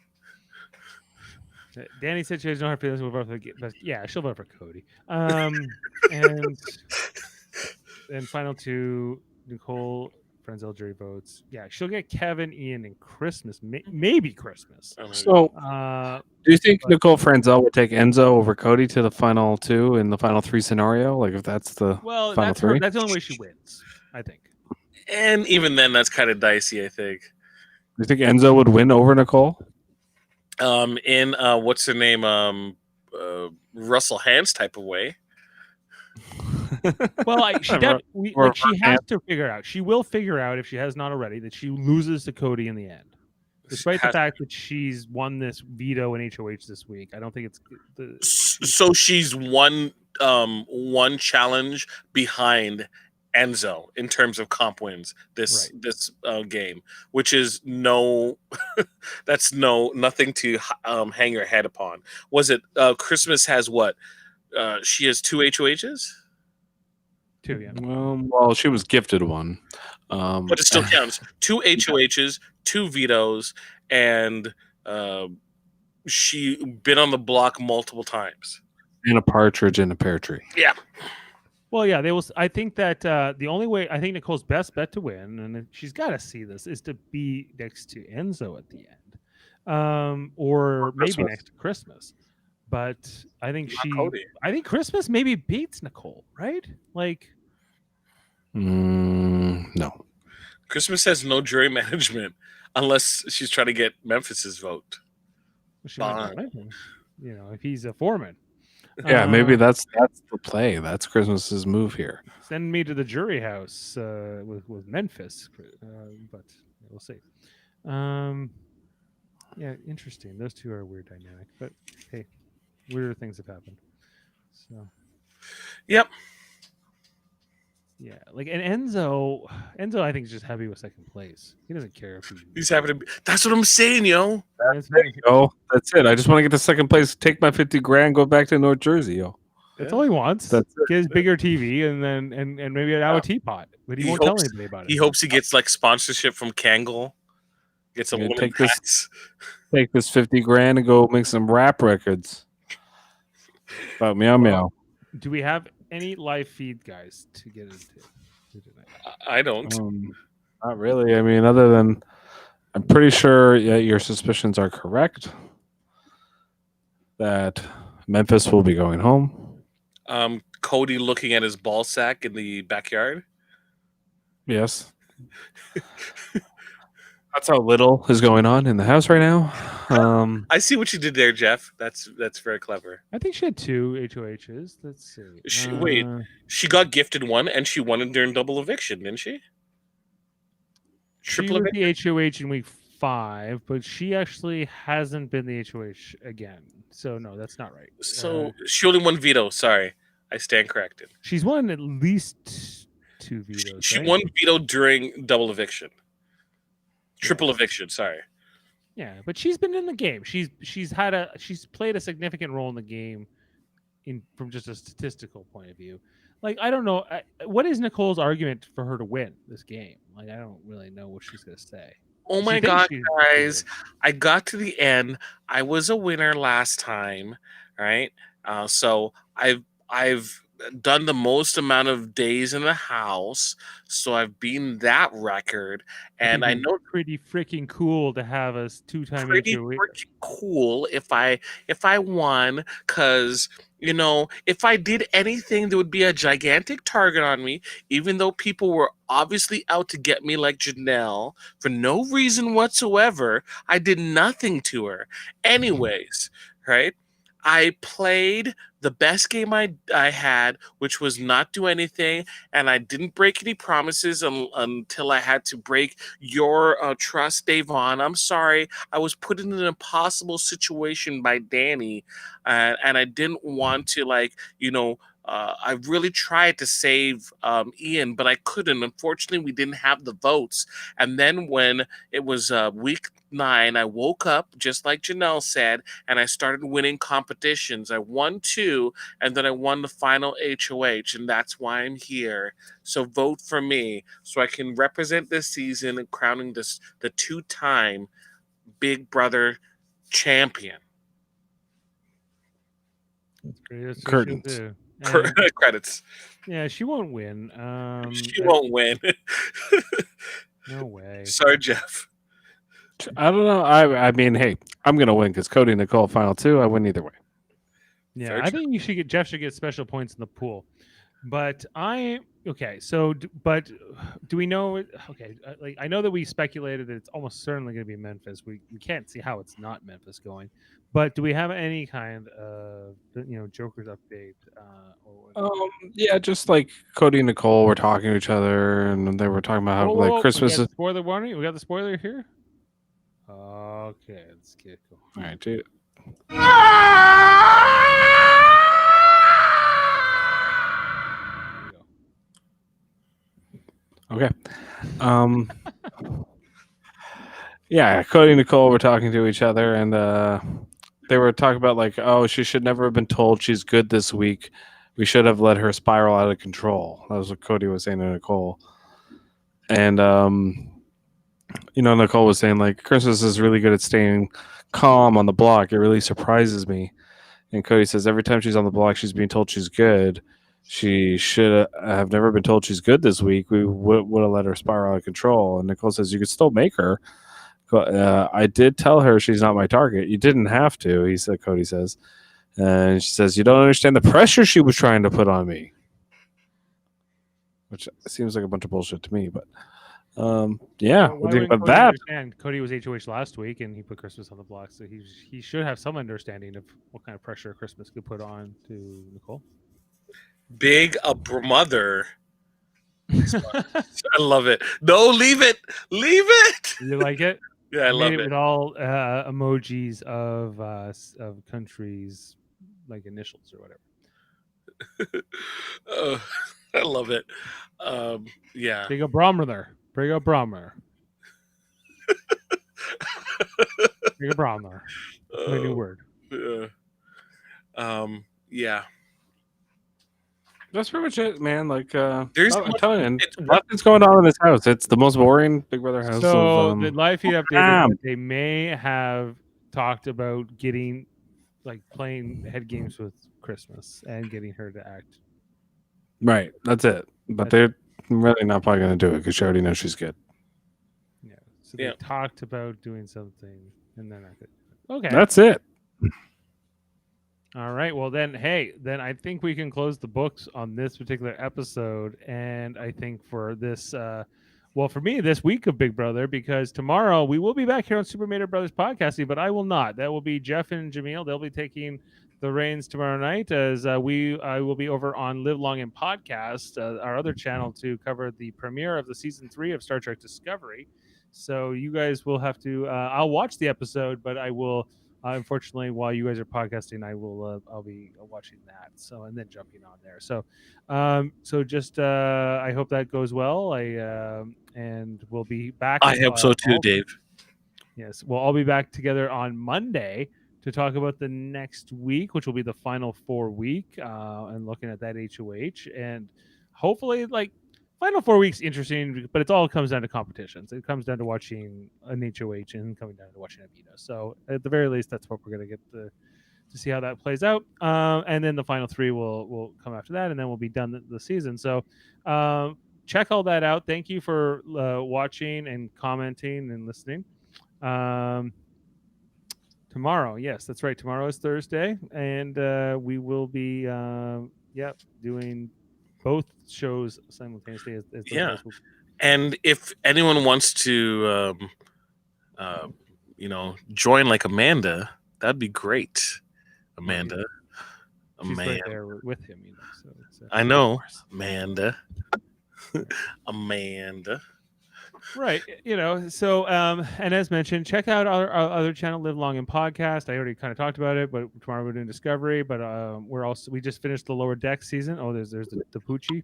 Danny said she has no hard feelings. We'll vote for, but yeah, she'll vote for Cody. And final 2, Nicole Frenzel jury votes. Yeah, she'll get Kevin, Ian, and Christmas. Maybe Christmas. So, do you think Nicole Frenzel would take Enzo over Cody to the final 2 in the final 3 scenario? Like if that's the final 3? That's the only way she wins, I think. And even then, that's kind of dicey. I think. Do you think Enzo would win over Nicole? In what's her name? Russell Hantz type of way. Well, she Or she her has to figure out. She will figure out, if she has not already, that she loses to Cody in the end. Despite the fact that she's won this veto and HOH this week, I don't think it's the. So she's one challenge behind Enzo in terms of comp wins this game, which is that's nothing to hang your head upon. Was it Christmas has what? She has 2 HOHs? 2, yeah. Well, she was gifted one. But it still counts. 2 HOHs, 2 vetoes, and she been on the block multiple times. And a partridge in a pear tree. Yeah. Well, yeah, they will. I think that the only way, I think Nicole's best bet to win, and she's got to see this, is to be next to Enzo at the end, or maybe Christmas. next to Christmas. But I think Cody. I think Christmas maybe beats Nicole, right? Like, No. Christmas has no jury management unless she's trying to get Memphis's vote. she might not like him, if he's a foreman. Yeah, maybe that's the play. That's Christmas's move here. Send me to the jury house with Memphis, but we'll see. Yeah, interesting. Those two are a weird dynamic, but hey, weirder things have happened. So, Yep. yeah, like, and Enzo, I think is just happy with second place. He doesn't care if He's happy to be. That's what I'm saying, yo. Oh, that's it. I just want to get to second place, take my 50 grand, go back to North Jersey, yo. That's all he wants. That's it. Get his bigger TV and then and maybe an hour teapot, but he won't tell anybody about it. He hopes he gets like sponsorship from Kangol. Gets a woman pass. Take this 50 grand and go make some rap records. About meow meow. Do we have any live feed guys to get into tonight? I don't. Not really. I mean, other than I'm pretty sure your suspicions are correct that Memphis will be going home. Cody looking at his ball sack in the backyard. Yes. That's how little is going on in the house right now. I see what you did there, Jeff. That's very clever. I think she had 2 HOHs. Let's see. Wait, she got gifted one, and she won it during double eviction, didn't she? Triple eviction. The HOH in week 5, but she actually hasn't been the HOH again. So no, that's not right. So she only won veto. Sorry, I stand corrected. She's won at least 2 vetoes. She right? won veto during double eviction. Triple eviction, sorry. Yeah, but she's been in the game. She's played a significant role in the game, from just a statistical point of view. Like, I don't know, what is Nicole's argument for her to win this game? Like, I don't really know what she's gonna say. Oh my god, guys! I got to the end. I was a winner last time, right? So I've done the most amount of days in the house, so I've beaten that record, and I know pretty freaking cool to have a 2-time pretty freaking cool if I won, because if I did anything, there would be a gigantic target on me, even though people were obviously out to get me, like Janelle, for no reason whatsoever. I did nothing to her. Anyways, right? I played the best game I had, which was not do anything, and I didn't break any promises until I had to break your trust, Davon. I'm sorry. I was put in an impossible situation by Danny, and I didn't want to, I really tried to save Ian, but I couldn't. Unfortunately, we didn't have the votes. And then when it was week 9, I woke up, just like Janelle said, and I started winning competitions. I won 2, and then I won the final HOH, and that's why I'm here. So vote for me so I can represent this season and crowning the 2-time Big Brother champion. That's great. That's Curtains. Credits. Yeah, she won't win. She won't win. No way. Sorry, Jeff. I don't know. I mean, hey, I'm gonna win because Cody and Nicole final 2. I win either way. Yeah, I think Jeff should get special points in the pool. But Okay, so but do we know? Okay, like I know that we speculated that it's almost certainly going to be Memphis. We can't see how it's not Memphis going, but do we have any kind of Joker's update? Yeah, just like Cody and Nicole were talking to each other, and they were talking about how like We Christmas got is. the spoiler warning. We got the spoiler here. Okay, let's get going. All right, dude. Okay. Yeah, Cody and Nicole were talking to each other, and they were talking about like, oh, she should never have been told she's good this week. We should have let her spiral out of control. That was what Cody was saying to Nicole. And Nicole was saying like Christmas is really good at staying calm on the block. It really surprises me. And Cody says every time she's on the block, she's being told she's good. She should have never been told she's good this week. We would have let her spiral out of control. And Nicole says you could still make her. I did tell her she's not my target. You didn't have to, he said. Cody says. And she says, you don't understand the pressure she was trying to put on me. Which seems like a bunch of bullshit to me, but yeah. Well, what do you think about Cody that? understand? Cody was HOH last week, and he put Christmas on the block, so he should have some understanding of what kind of pressure Christmas could put on to Nicole. Big a mother. I love it. No, leave it. Leave it. You like it? Yeah, I love made it it. with all emojis of countries, like initials or whatever. I love it. Yeah. Big up Brommer. Big up Brommer. Big up Brommer. That's my new word. Yeah. That's pretty much it, man. Like, I'm telling you, nothing's going on in this house. It's the most boring Big Brother house. So of, the live feed update is that they may have talked about getting, like, playing head games with Christmas and getting her to act. Right, that's it. But they're really not probably going to do it because she already knows she's good. Yeah. So they talked about doing something, and then okay. That's it. All right. Well, then I think we can close the books on this particular episode. And I think for this, for me, this week of Big Brother, because tomorrow we will be back here on Super Mario Brothers Podcasting, but I will not. That will be Jeff and Jaemeel. They'll be taking the reins tomorrow night as I will be over on Live Long and Podcast, our other channel, to cover the premiere of the season 3 of Star Trek Discovery. So you guys will have to, I'll watch the episode, but I will, unfortunately, while you guys are podcasting, I'll be watching that. So, and then jumping on there. So, just I hope that goes well. And we'll be back. I hope so too, Dave. Yes, well, I'll be back together on Monday to talk about the next week, which will be the final 4 week, and looking at that HOH, and hopefully, like, final 4 weeks interesting, but it all comes down to competitions. It comes down to watching an HOH and coming down to watching a Veto. So at the very least, that's what we're going to get to see how that plays out. And then the final 3 will come after that, and then we'll be done the season. So check all that out. Thank you for watching and commenting and listening. Tomorrow, yes, that's right. Tomorrow is Thursday, and we will be doing both shows simultaneously. As and if anyone wants to, join like Amanda, that'd be great. Amanda, she's right there with him, So I know, Amanda, Amanda. Right, so and as mentioned, check out our other channel, Live Long and Podcast. I already kind of talked about it, but tomorrow we're doing Discovery. But we just finished the Lower Deck season. Oh, there's the Poochie.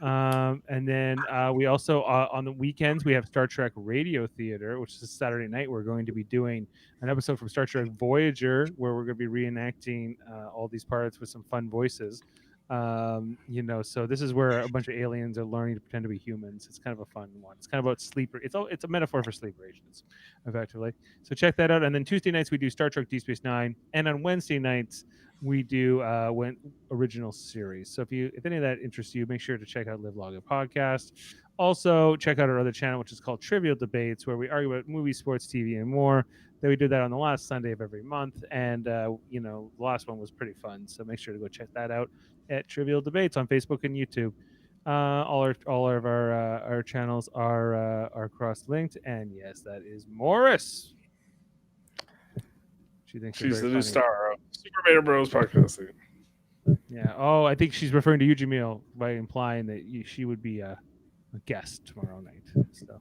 And then we also on the weekends we have Star Trek Radio Theater, which is Saturday night. We're going to be doing an episode from Star Trek Voyager, where we're going to be reenacting all these parts with some fun voices. So this is where a bunch of aliens are learning to pretend to be humans. It's kind of a fun one. It's kind of about sleeper. It's a metaphor for sleeper agents, effectively. So check that out. And then Tuesday nights we do Star Trek Deep Space Nine, and on Wednesday nights we do original series. So if any of that interests you, make sure to check out Live Long and Podcast. Also, check out our other channel, which is called Trivial Debates, where we argue about movies, sports, TV, and more. Then we do that on the last Sunday of every month, and the last one was pretty fun. So make sure to go check that out at Trivial Debates on Facebook and YouTube. All of our channels are cross linked, and yes, that is Morris. She thinks She's the you're new very funny. star of Super Beta Bros podcasting. Yeah. Oh, I think she's referring to you, Jaemeel, by implying that she would be a guest tomorrow night. So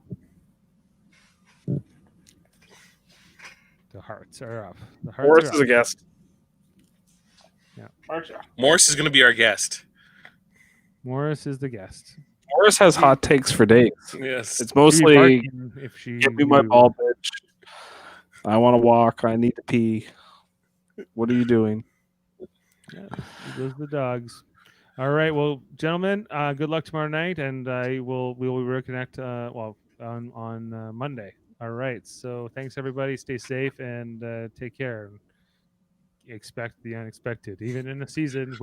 the hearts are up. The hearts Morris are is a up. guest. Yeah. Morris is going to be our guest. Morris is the guest. Morris has hot takes for days. Yes. It's She'd be mostly barking if she give me knew my we ball, were- bitch. I want to walk. I need to pee. What are you doing? Yeah, those are the dogs. All right, well, gentlemen, good luck tomorrow night, and we will reconnect. On Monday. All right. So thanks everybody. Stay safe and take care. Expect the unexpected, even in a season